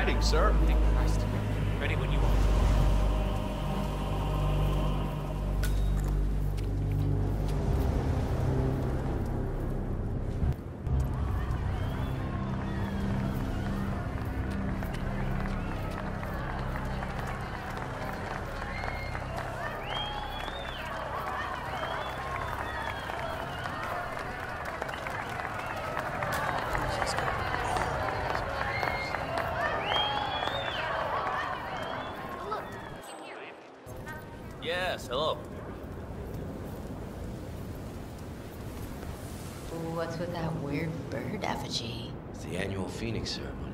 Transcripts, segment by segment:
exciting, sir. Thank Christ. Ready when you are. Yes, hello. What's with that weird bird effigy? It's the annual Phoenix ceremony.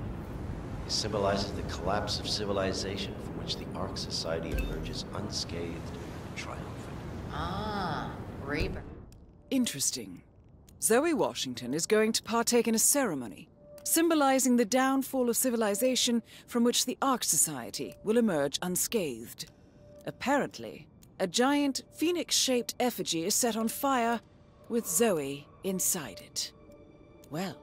It symbolizes the collapse of civilization from which the Ark Society emerges unscathed and triumphant. Ah, rebirth. Interesting. Zoe Washington is going to partake in a ceremony symbolizing the downfall of civilization from which the Ark Society will emerge unscathed. Apparently, a giant phoenix-shaped effigy is set on fire with Zoe inside it. Well,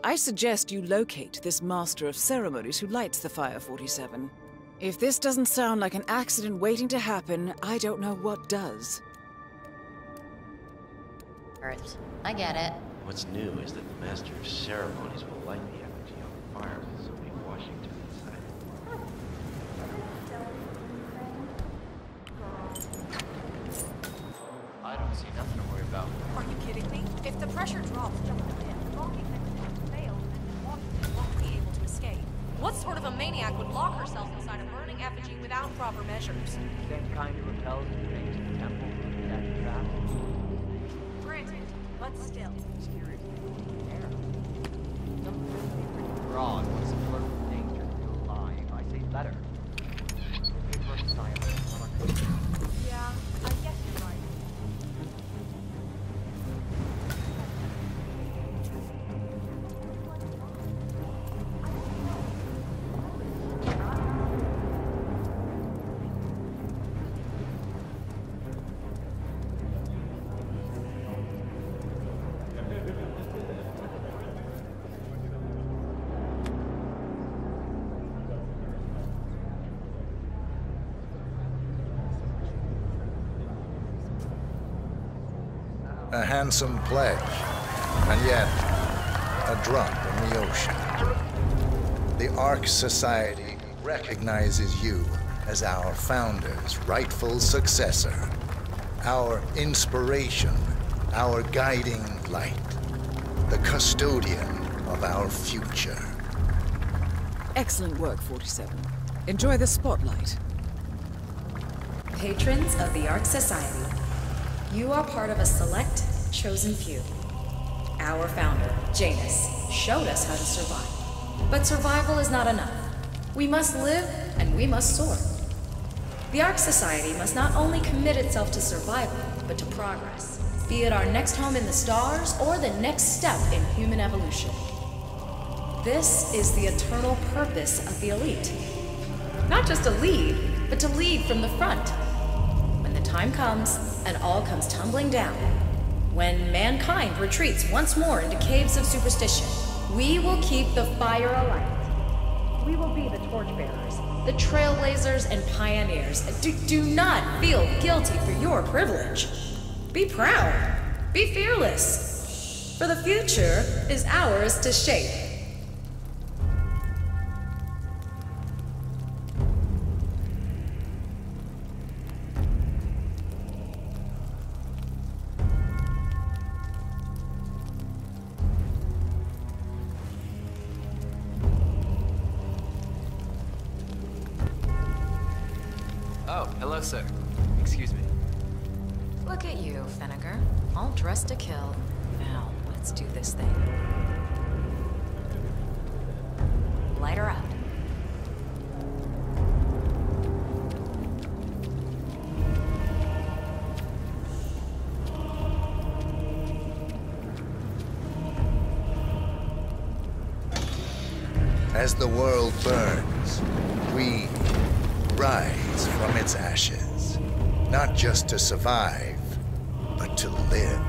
I suggest you locate this master of ceremonies who lights the fire, 47. If this doesn't sound like an accident waiting to happen, I don't know what does. Earth. I get it. What's new is that the master of ceremonies will light the effigy on fire with Zoe Washington inside it. I don't see nothing to worry about. Are you kidding me? If the pressure drops just a bit, locking mechanisms fail and then Washington won't be able to escape. What sort of a maniac would lock herself inside a burning effigy without proper measures? Same kind who repels and makes the temple from death trap. Granted, but still. Wrong. What's the flirt with danger to alive? I say better. Yeah, I guess you're right. A handsome pledge, and yet a drop in the ocean. The Ark Society recognizes you as our founder's rightful successor, our inspiration, our guiding light, the custodian of our future. Excellent work, 47. Enjoy the spotlight. Patrons of the Ark Society, you are part of a select, chosen few. Our founder, Janus, showed us how to survive. But survival is not enough. We must live and we must soar. The Ark Society must not only commit itself to survival, but to progress, be it our next home in the stars or the next step in human evolution. This is the eternal purpose of the elite. Not just to lead, but to lead from the front. When the time comes, and all comes tumbling down, when mankind retreats once more into caves of superstition, we will keep the fire alight. We will be the torchbearers, the trailblazers and pioneers. Do not feel guilty for your privilege. Be proud. Be fearless. For the future is ours to shape. Oh, hello, sir. Excuse me. Look at you, Finnegar. All dressed to kill. Now, let's do this thing. Light her out. As the world burns, we rise from its ashes, not just to survive, but to live.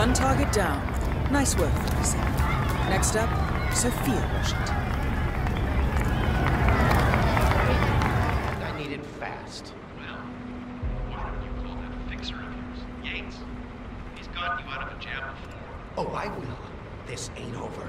One target down. Nice work, 47. Next up, Sophia Washington. I need it fast. Well, what would you call that fixer of yours? Yates. He's gotten you out of a jam before. Oh, I will. This ain't over.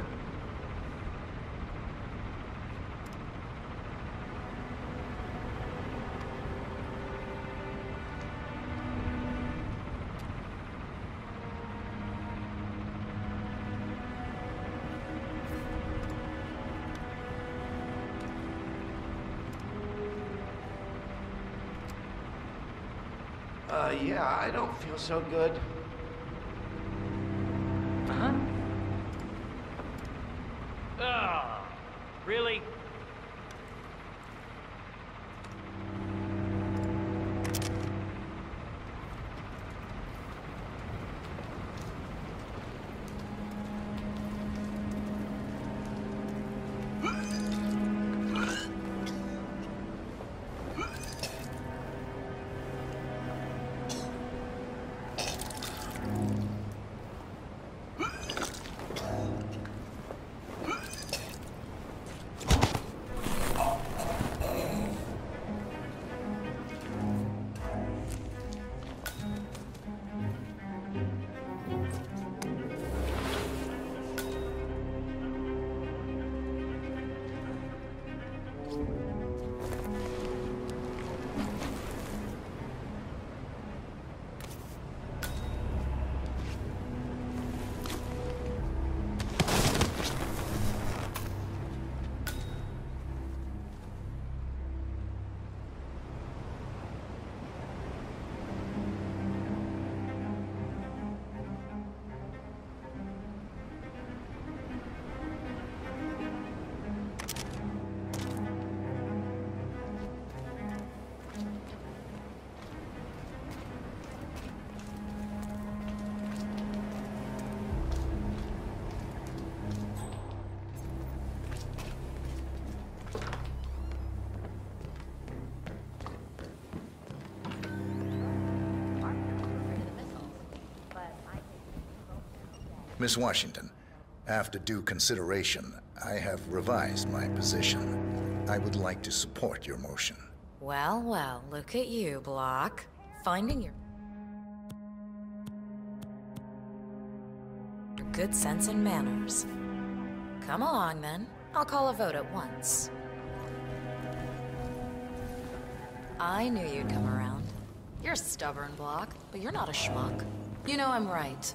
Yeah, I don't feel so good. Huh? Oh, really? Miss Washington, after due consideration, I have revised my position. I would like to support your motion. Well, well, look at you, Block. Finding your good sense and manners. Come along, then. I'll call a vote at once. I knew you'd come around. You're stubborn, Block, but you're not a schmuck. You know I'm right.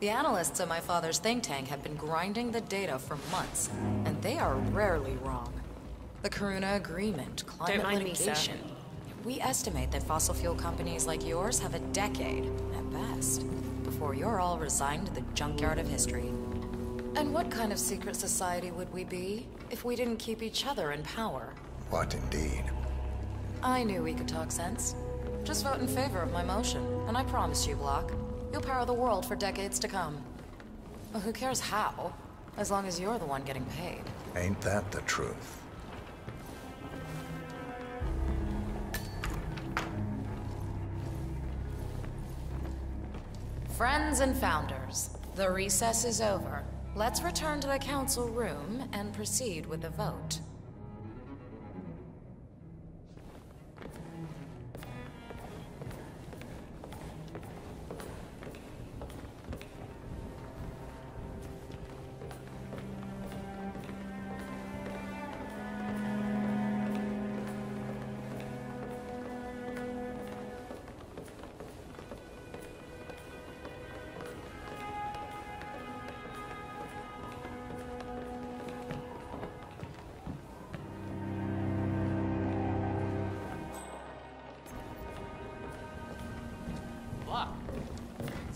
The analysts at my father's think tank have been grinding the data for months, and they are rarely wrong. The Karuna Agreement, climate litigation. We estimate that fossil fuel companies like yours have a decade, at best, before you're all resigned to the junkyard of history. And what kind of secret society would we be if we didn't keep each other in power? What indeed? I knew we could talk sense. Just vote in favor of my motion, and I promise you, Block, you'll power the world for decades to come. Well, who cares how, as long as you're the one getting paid. Ain't that the truth? Friends and founders, the recess is over. Let's return to the council room and proceed with the vote.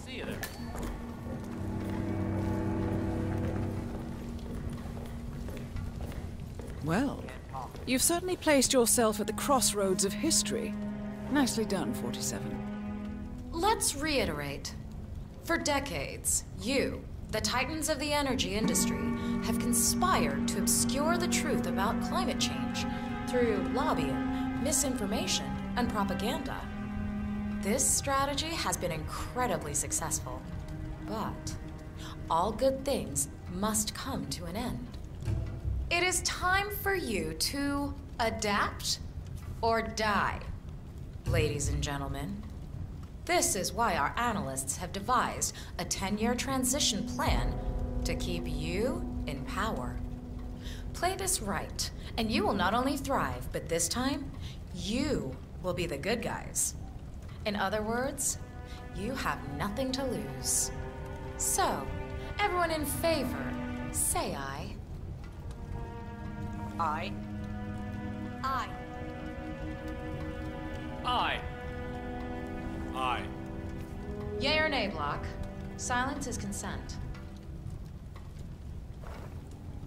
See you there. Well, you've certainly placed yourself at the crossroads of history. Nicely done, 47. Let's reiterate. For decades, you, the titans of the energy industry, have conspired to obscure the truth about climate change through lobbying, misinformation, and propaganda. This strategy has been incredibly successful. But all good things must come to an end. It is time for you to adapt or die, ladies and gentlemen. This is why our analysts have devised a 10-year transition plan to keep you in power. Play this right, and you will not only thrive, but this time, you will be the good guys. In other words, you have nothing to lose. So, everyone in favor, say aye. Aye. Aye. Aye. Aye. Yay or nay, Block? Silence is consent.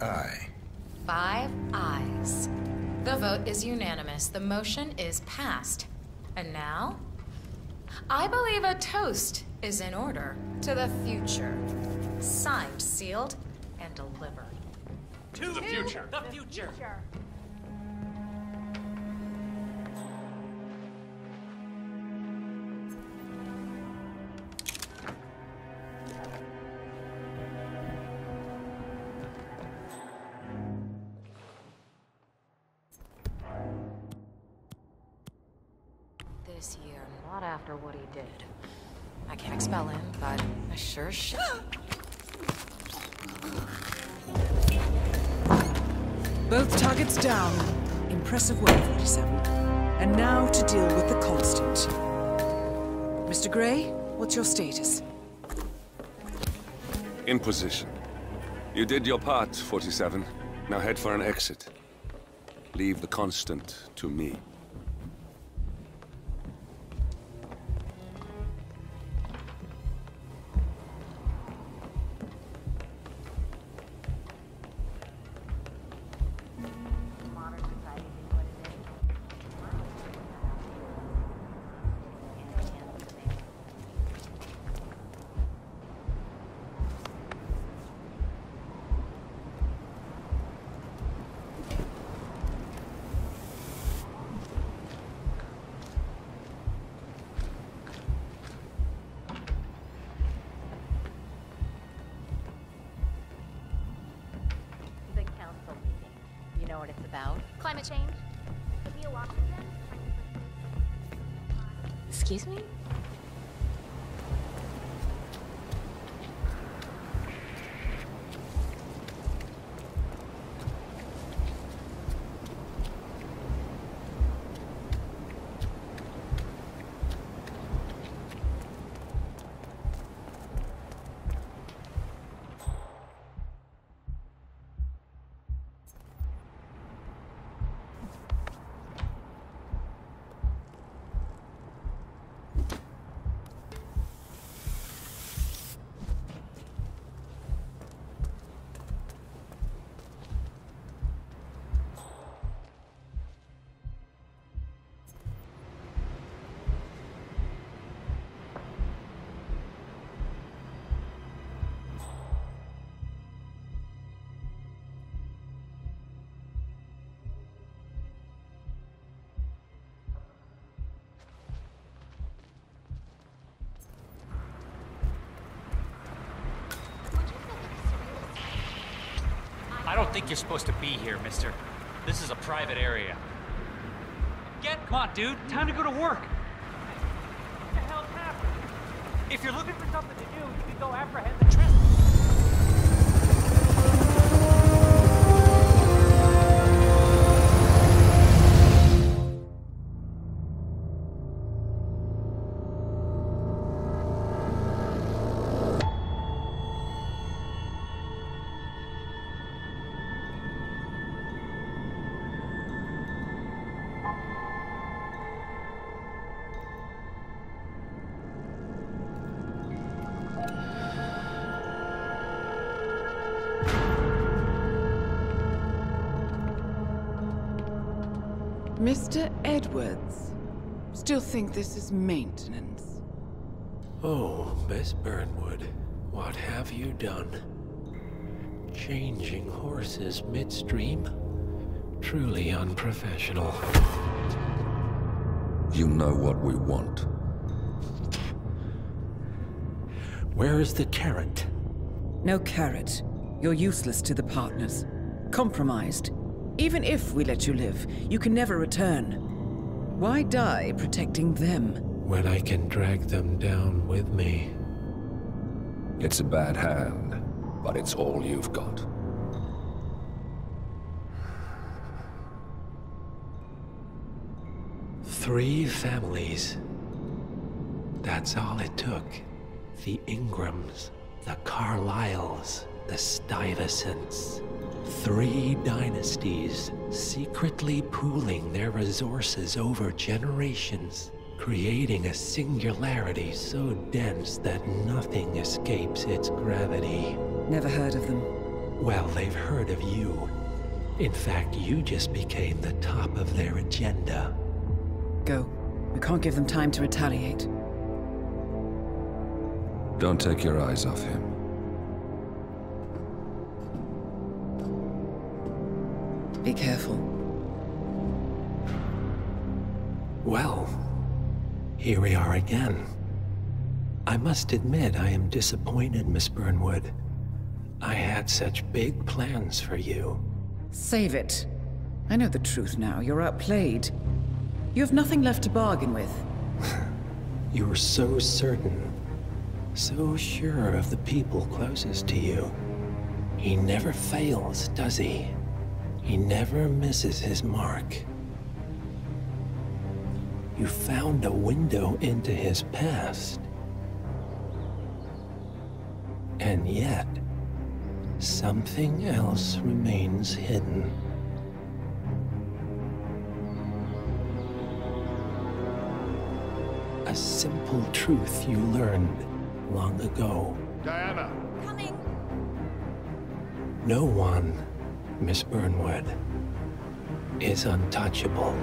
Aye. 5 ayes. The vote is unanimous. The motion is passed. And now, I believe a toast is in order to the future. Signed, sealed, and delivered. To the future. The future. This year, not after what he did. I can't expel him, but I sure should. Both targets down. Impressive work, 47. And now to deal with the constant. Mr. Gray, what's your status? In position. You did your part, 47. Now head for an exit. Leave the constant to me. The council meeting. You know what it's about? Climate change? The oxygen? Excuse me? I don't think you're supposed to be here, mister. This is a private area. Come on, dude. Time to go to work. What the hell's happening? If you're looking for something to do, you can go apprehend the trespass. Mr. Edwards, still think this is maintenance? Oh, Miss Burnwood, what have you done? Changing horses midstream? Truly unprofessional. You know what we want. Where is the carrot? No carrot. You're useless to the partners. Compromised. Even if we let you live, you can never return. Why die protecting them? When I can drag them down with me. It's a bad hand, but it's all you've got. Three families. That's all it took. The Ingrams, the Carlyles, the Stuyvesants. 3 dynasties secretly pooling their resources over generations, creating a singularity so dense that nothing escapes its gravity. Never heard of them. Well, they've heard of you. In fact, you just became the top of their agenda. Go. We can't give them time to retaliate. Don't take your eyes off him. Be careful. Well, here we are again. I must admit I am disappointed, Miss Burnwood. I had such big plans for you. Save it. I know the truth now. You're outplayed. You have nothing left to bargain with. You were so certain. So sure of the people closest to you. He never fails, does he? He never misses his mark. You found a window into his past. And yet, something else remains hidden. A simple truth you learned long ago. Diana! Coming! No one, Miss Burnwood, is untouchable.